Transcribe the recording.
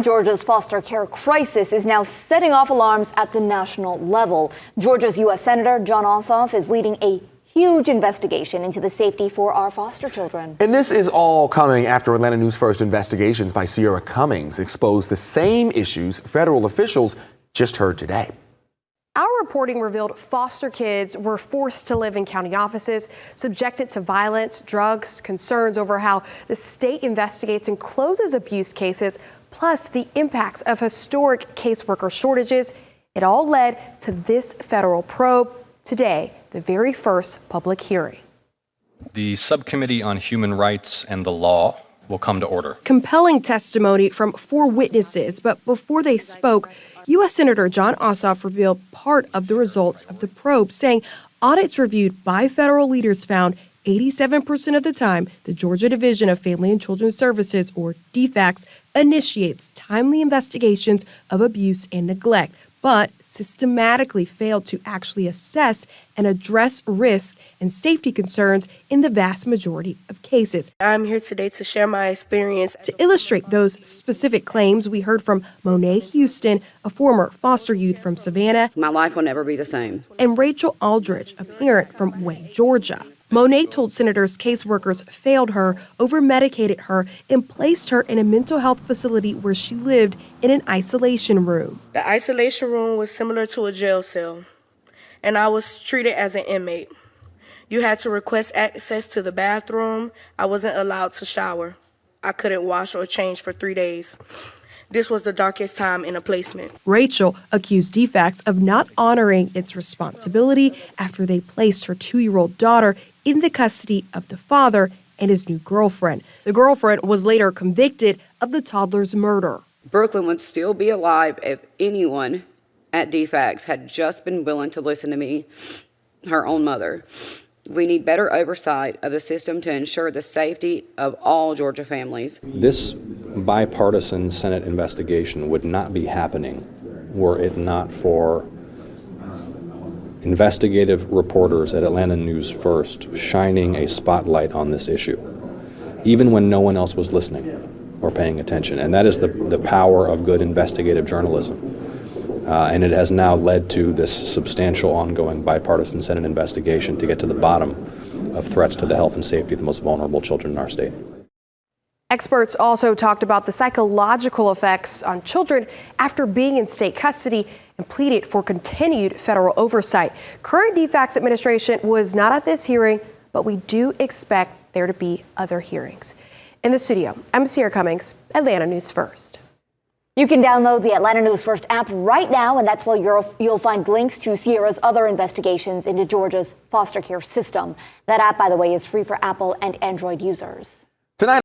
Georgia's foster care crisis is now setting off alarms at the national level. Georgia's U.S. Senator Jon Ossoff is leading a huge investigation into the safety for our foster children. And this is all coming after Atlanta News First investigations by Sierra Cummings exposed the same issues federal officials just heard today. Our reporting revealed foster kids were forced to live in county offices, subjected to violence, drugs, concerns over how the state investigates and closes abuse cases, plus the impacts of historic caseworker shortages. It all led to this federal probe. Today, the very first public hearing. The Subcommittee on Human Rights and the Law will come to order. Compelling testimony from 4 witnesses, but before they spoke, U.S. Senator Jon Ossoff revealed part of the results of the probe, saying audits reviewed by federal leaders found 87% of the time the Georgia Division of Family and Children's Services, or DFACS, initiates timely investigations of abuse and neglect, but systematically failed to actually assess and address risk and safety concerns in the vast majority of cases. I'm here today to share my experience. To illustrate those specific claims, we heard from Monet Houston, a former foster youth from Savannah. My life will never be the same. And Rachel Aldridge, a parent from Wayne, Georgia. Monet told senators caseworkers failed her, over-medicated her, and placed her in a mental health facility where she lived in an isolation room. The isolation room was similar to a jail cell, and I was treated as an inmate. You had to request access to the bathroom. I wasn't allowed to shower. I couldn't wash or change for 3 days. This was the darkest time in a placement. Rachel accused DFACS of not honoring its responsibility after they placed her 2-year-old daughter in the custody of the father and his new girlfriend. The girlfriend was later convicted of the toddler's murder. Brooklyn would still be alive if anyone at DFACS had just been willing to listen to me, her own mother. We need better oversight of the system to ensure the safety of all Georgia families. This bipartisan Senate investigation would not be happening were it not for investigative reporters at Atlanta News First shining a spotlight on this issue, even when no one else was listening or paying attention. And that is the power of good investigative journalism. And it has now led to this substantial ongoing bipartisan Senate investigation to get to the bottom of threats to the health and safety of the most vulnerable children in our state. Experts also talked about the psychological effects on children after being in state custody and pleaded for continued federal oversight. Current DFACS administration was not at this hearing, but we do expect there to be other hearings. In the studio, I'm Sierra Cummings, Atlanta News First. You can download the Atlanta News First app right now, and that's where you'll find links to Sierra's other investigations into Georgia's foster care system. That app, by the way, is free for Apple and Android users. Tonight